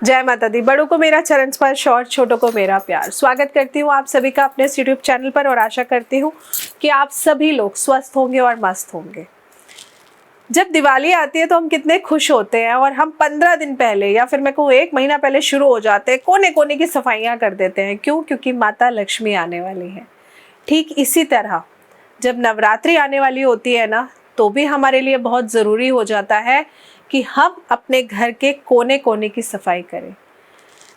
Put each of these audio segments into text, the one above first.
जय माता दी। बड़ों को मेरा चरण स्पर्श और छोटों को मेरा प्यार। स्वागत करती हूँ आप सभी का अपने यूट्यूब चैनल पर और आशा करती हूँ कि आप सभी लोग स्वस्थ होंगे और मस्त होंगे। जब दिवाली आती है तो हम कितने खुश होते हैं और हम 15 दिन पहले या फिर मैं कहूँ 1 महीना पहले शुरू हो जाते हैं, कोने कोने की सफाइयाँ कर देते हैं। क्यों? क्योंकि माता लक्ष्मी आने वाली है। ठीक इसी तरह जब नवरात्रि आने वाली होती है ना, तो भी हमारे लिए बहुत ज़रूरी हो जाता है कि हम अपने घर के कोने कोने की सफाई करें।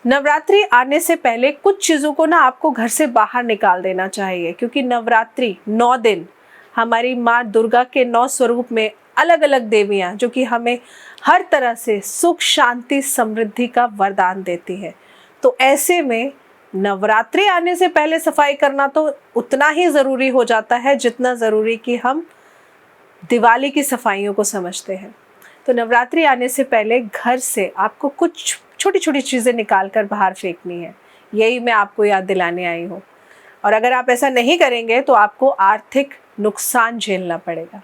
नवरात्रि आने से पहले कुछ चीज़ों को ना आपको घर से बाहर निकाल देना चाहिए, क्योंकि नवरात्रि 9 दिन हमारी माँ दुर्गा के 9 स्वरूप में अलग अलग देवियाँ जो कि हमें हर तरह से सुख शांति समृद्धि का वरदान देती है। तो ऐसे में नवरात्रि आने से पहले सफाई करना तो उतना ही ज़रूरी हो जाता है जितना ज़रूरी कि हम दिवाली की सफाइयों को समझते हैं। तो नवरात्रि आने से पहले घर से आपको कुछ छोटी छोटी चीज़ें निकाल कर बाहर फेंकनी है। यही मैं आपको याद दिलाने आई हूँ। और अगर आप ऐसा नहीं करेंगे तो आपको आर्थिक नुकसान झेलना पड़ेगा।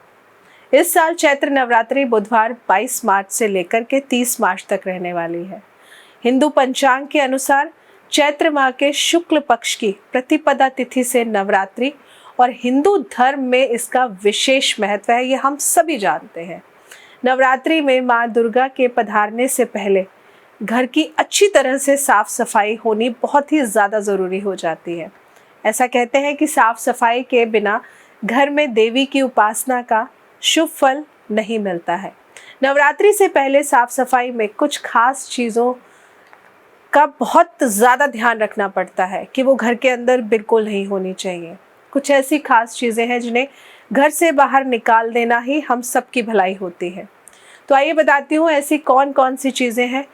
इस साल चैत्र नवरात्रि बुधवार 22 मार्च से लेकर के 30 मार्च तक रहने वाली है। हिंदू पंचांग के अनुसार चैत्र माह के शुक्ल पक्ष की प्रतिपदा तिथि से नवरात्रि और हिंदू धर्म में इसका विशेष महत्व है, ये हम सभी जानते हैं। नवरात्रि में माँ दुर्गा के पधारने से पहले घर की अच्छी तरह से साफ सफाई होनी बहुत ही ज़्यादा ज़रूरी हो जाती है। ऐसा कहते हैं कि साफ सफाई के बिना घर में देवी की उपासना का शुभ फल नहीं मिलता है। नवरात्रि से पहले साफ सफाई में कुछ खास चीज़ों का बहुत ज़्यादा ध्यान रखना पड़ता है कि वो घर के अंदर बिल्कुल नहीं होनी चाहिए। कुछ ऐसी खास चीज़ें हैं जिन्हें घर से बाहर निकाल देना ही हम सबकी भलाई होती है। तो आइए बताती हूँ ऐसी कौन कौन सी चीज़ें हैं,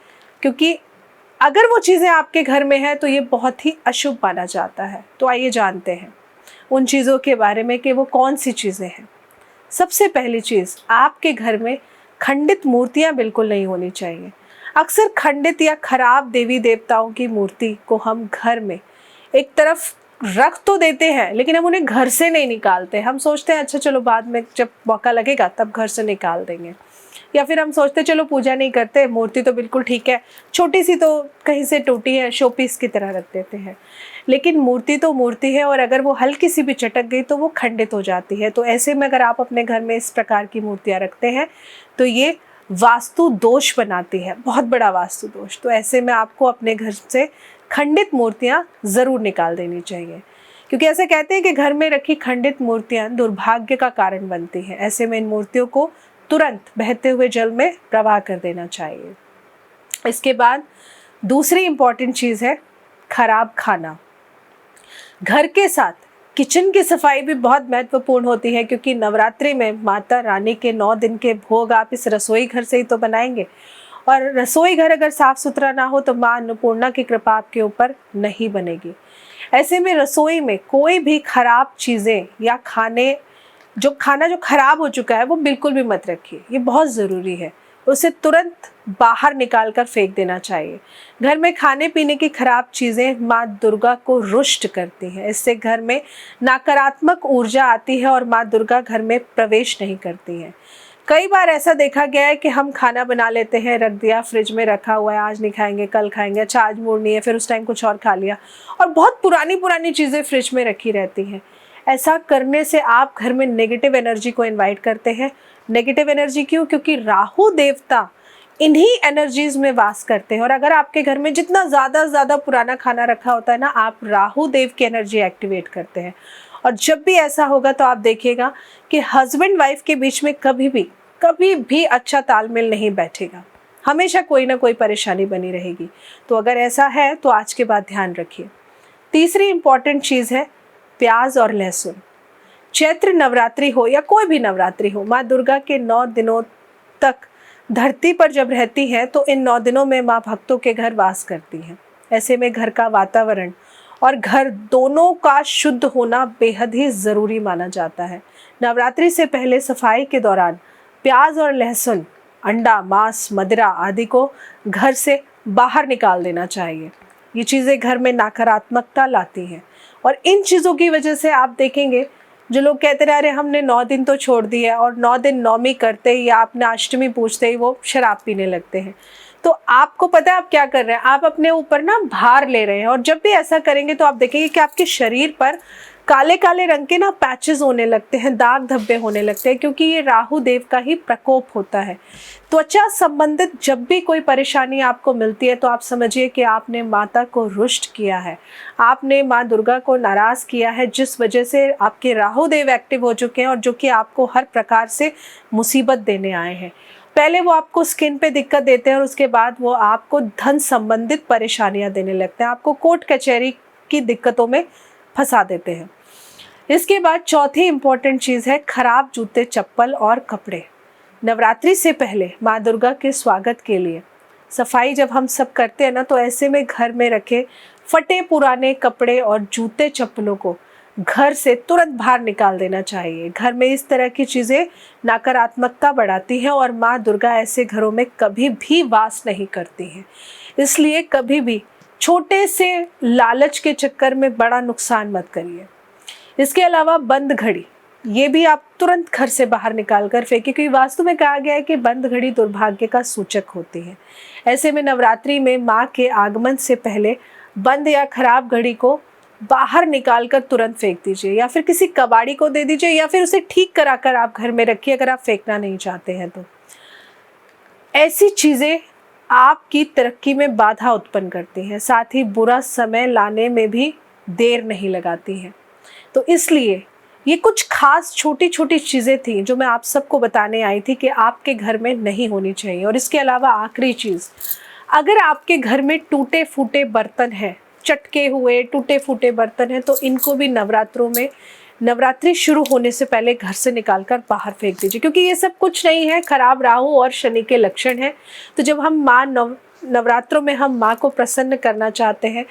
क्योंकि अगर वो चीज़ें आपके घर में हैं तो ये बहुत ही अशुभ माना जाता है। तो आइए जानते हैं उन चीज़ों के बारे में कि वो कौन सी चीज़ें हैं। सबसे पहली चीज़, आपके घर में खंडित मूर्तियाँ बिल्कुल नहीं होनी चाहिए। अक्सर खंडित या खराब देवी देवताओं की मूर्ति को हम घर में एक तरफ रख तो देते हैं, लेकिन हम उन्हें घर से नहीं निकालते। हम सोचते हैं अच्छा चलो बाद में जब मौका लगेगा तब घर से निकाल देंगे, या फिर हम सोचते चलो पूजा नहीं करते, मूर्ति तो बिल्कुल ठीक है, छोटी सी तो कहीं से टूटी है, शो पीस की तरह रख देते हैं। लेकिन मूर्ति तो मूर्ति है और अगर वो हल्की सी भी चटक गई तो वो खंडित हो जाती है। तो ऐसे में अगर आप अपने घर में इस प्रकार की मूर्तियाँ रखते हैं तो ये वास्तु दोष बनाती है, बहुत बड़ा वास्तु दोष। तो ऐसे में आपको अपने घर से खंडित मूर्तियाँ ज़रूर निकाल देनी चाहिए, क्योंकि ऐसे कहते हैं कि घर में रखी खंडित मूर्तियाँ दुर्भाग्य का कारण बनती हैं। ऐसे में इन मूर्तियों को तुरंत बहते हुए जल में प्रवाह कर देना चाहिए। इसके बाद दूसरी इम्पॉर्टेंट चीज़ है खराब खाना। घर के साथ किचन की सफाई भी बहुत महत्वपूर्ण होती है, क्योंकि नवरात्रि में माता रानी के 9 दिन के भोग आप इस रसोई घर से ही तो बनाएंगे, और रसोई घर अगर साफ सुथरा ना हो तो माँ अन्नपूर्णा की कृपा आपके ऊपर नहीं बनेगी। ऐसे में रसोई में कोई भी खराब चीज़ें या खाना जो खराब हो चुका है वो बिल्कुल भी मत रखिए, ये बहुत ज़रूरी है। उसे तुरंत बाहर निकाल कर फेंक देना चाहिए। घर में खाने पीने की खराब चीज़ें माँ दुर्गा को रुष्ट करती हैं। इससे घर में नकारात्मक ऊर्जा आती है और माँ दुर्गा घर में प्रवेश नहीं करती हैं। कई बार ऐसा देखा गया है कि हम खाना बना लेते हैं, रख दिया, फ्रिज में रखा हुआ है, आज नहीं खाएंगे कल खाएंगे, अच्छा आज मूड नहीं है, फिर उस टाइम कुछ और खा लिया, और बहुत पुरानी चीज़ें फ्रिज में रखी रहती हैं। ऐसा करने से आप घर में नेगेटिव एनर्जी को इनवाइट करते हैं। नेगेटिव एनर्जी क्यों? क्योंकि राहु देवता इन्हीं एनर्जीज में वास करते हैं, और अगर आपके घर में जितना ज़्यादा पुराना खाना रखा होता है ना, आप राहु देव की एनर्जी एक्टिवेट करते हैं। और जब भी ऐसा होगा तो आप देखिएगा कि हस्बैंड वाइफ के बीच में कभी भी अच्छा तालमेल नहीं बैठेगा, हमेशा कोई ना कोई परेशानी बनी रहेगी। तो अगर ऐसा है तो आज के बाद ध्यान रखिए। तीसरी इंपॉर्टेंट चीज़ है प्याज और लहसुन। चैत्र नवरात्रि हो या कोई भी नवरात्रि हो, माँ दुर्गा के 9 दिनों तक धरती पर जब रहती हैं तो इन 9 दिनों में माँ भक्तों के घर वास करती हैं। ऐसे में घर का वातावरण और घर दोनों का शुद्ध होना बेहद ही ज़रूरी माना जाता है। नवरात्रि से पहले सफाई के दौरान प्याज और लहसुन, अंडा, मांस, मदिरा आदि को घर से बाहर निकाल देना चाहिए। ये चीज़ें घर में नकारात्मकता लाती हैं, और इन चीज़ों की वजह से आप देखेंगे जो लोग कहते रहे अरे हमने 9 दिन तो छोड़ दिया, और 9 दिन नौमी करते ही या अपना अष्टमी पूजते ही वो शराब पीने लगते हैं। तो आपको पता है आप क्या कर रहे हैं, आप अपने ऊपर ना भार ले रहे हैं। और जब भी ऐसा करेंगे तो आप देखेंगे कि आपके शरीर पर काले काले रंग के ना पैचेस होने लगते हैं, दाग धब्बे होने लगते हैं, क्योंकि ये राहु देव का ही प्रकोप होता है। त्वचा संबंधित जब भी कोई परेशानी आपको मिलती है तो आप समझिए कि आपने माता को रुष्ट किया है, आपने माँ दुर्गा को नाराज किया है, जिस वजह से आपके राहु देव एक्टिव हो चुके हैं और जो कि आपको हर प्रकार से मुसीबत देने आए हैं। पहले वो आपको स्किन पे दिक्कत देते हैं और उसके बाद वो आपको धन संबंधित परेशानियां देने लगते हैं, आपको कोर्ट कचहरी की दिक्कतों में फंसा देते हैं। इसके बाद चौथी इंपॉर्टेंट चीज़ है खराब जूते, चप्पल और कपड़े। नवरात्रि से पहले माँ दुर्गा के स्वागत के लिए सफाई जब हम सब करते हैं ना, तो ऐसे में घर में रखे फटे पुराने कपड़े और जूते चप्पलों को घर से तुरंत बाहर निकाल देना चाहिए। घर में इस तरह की चीज़ें नकारात्मकता बढ़ाती हैं और माँ दुर्गा ऐसे घरों में कभी भी वास नहीं करती हैं। इसलिए कभी भी छोटे से लालच के चक्कर में बड़ा नुकसान मत करिए। इसके अलावा बंद घड़ी, ये भी आप तुरंत घर से बाहर निकाल कर फेंकिए, क्योंकि वास्तु में कहा गया है कि बंद घड़ी दुर्भाग्य का सूचक होती है। ऐसे में नवरात्रि में माँ के आगमन से पहले बंद या खराब घड़ी को बाहर निकाल कर तुरंत फेंक दीजिए, या फिर किसी कबाड़ी को दे दीजिए, या फिर उसे ठीक कराकर आप घर में रखिए अगर आप फेंकना नहीं चाहते हैं तो। ऐसी चीज़ें आपकी तरक्की में बाधा उत्पन्न करती हैं, साथ ही बुरा समय लाने में भी देर नहीं लगाती हैं। तो इसलिए ये कुछ खास छोटी छोटी चीज़ें थी जो मैं आप सबको बताने आई थी कि आपके घर में नहीं होनी चाहिए। और इसके अलावा आखिरी चीज़, अगर आपके घर में टूटे फूटे बर्तन हैं, चटके हुए टूटे फूटे बर्तन हैं, तो इनको भी नवरात्रों में, नवरात्रि शुरू होने से पहले घर से निकालकर बाहर फेंक दीजिए, क्योंकि ये सब कुछ नहीं है खराब राहु और शनि के लक्षण हैं। तो जब हम नवरात्रों में हम माँ को प्रसन्न करना चाहते हैं,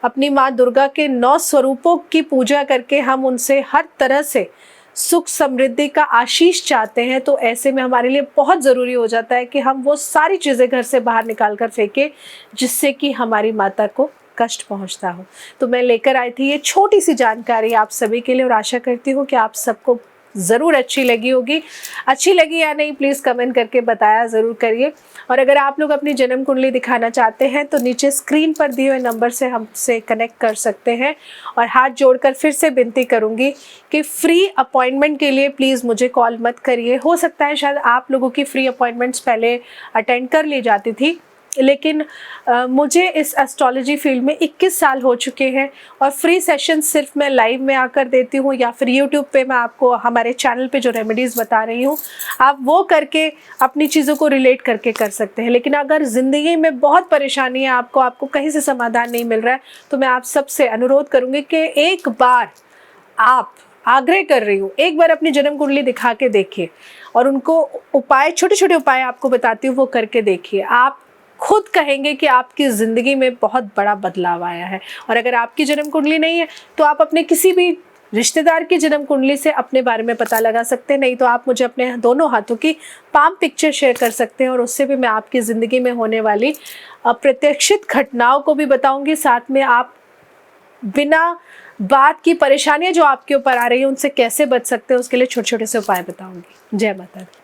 अपनी माँ दुर्गा के 9 स्वरूपों की पूजा करके हम उनसे हर तरह से सुख समृद्धि का आशीष चाहते हैं, तो ऐसे में हमारे लिए बहुत ज़रूरी हो जाता है कि हम वो सारी चीज़ें घर से बाहर निकाल कर फेंकें जिससे कि हमारी माता को कष्ट पहुंचता हो। तो मैं लेकर आई थी ये छोटी सी जानकारी आप सभी के लिए, और आशा करती हूँ कि आप सबको ज़रूर अच्छी लगी होगी। अच्छी लगी या नहीं प्लीज़ कमेंट करके बताया ज़रूर करिए। और अगर आप लोग अपनी जन्म कुंडली दिखाना चाहते हैं तो नीचे स्क्रीन पर दिए हुए नंबर से हमसे कनेक्ट कर सकते हैं। और हाथ जोड़कर फिर से विनती करूंगी कि फ्री अपॉइंटमेंट के लिए प्लीज़ मुझे कॉल मत करिए। हो सकता है शायद आप लोगों की फ्री अपॉइंटमेंट्स पहले अटेंड कर ली जाती थी, लेकिन मुझे इस एस्ट्रोलॉजी फील्ड में 21 साल हो चुके हैं और फ्री सेशन सिर्फ मैं लाइव में आकर देती हूँ, या फिर यूट्यूब पे मैं आपको हमारे चैनल पे जो रेमेडीज़ बता रही हूँ आप वो करके अपनी चीज़ों को रिलेट करके कर सकते हैं। लेकिन अगर ज़िंदगी में बहुत परेशानी है, आपको कहीं से समाधान नहीं मिल रहा है, तो मैं आप सबसे अनुरोध करूँगी कि एक बार, आप आग्रह कर रही हूँ, एक बार अपनी जन्म कुंडली दिखा के देखिए और उनको उपाय, छोटे छोटे उपाय आपको बताती हूँ वो करके देखिए। आप खुद कहेंगे कि आपकी ज़िंदगी में बहुत बड़ा बदलाव आया है। और अगर आपकी जन्म कुंडली नहीं है तो आप अपने किसी भी रिश्तेदार की जन्म कुंडली से अपने बारे में पता लगा सकते हैं, नहीं तो आप मुझे अपने दोनों हाथों की पाम पिक्चर शेयर कर सकते हैं और उससे भी मैं आपकी ज़िंदगी में होने वाली अप्रत्याशित घटनाओं को भी बताऊंगी। साथ में आप बिना बात की परेशानियां जो आपके ऊपर आ रही है उनसे कैसे बच सकते हैं उसके लिए छोटे छोटे से उपाय बताऊंगी। जय माता दी।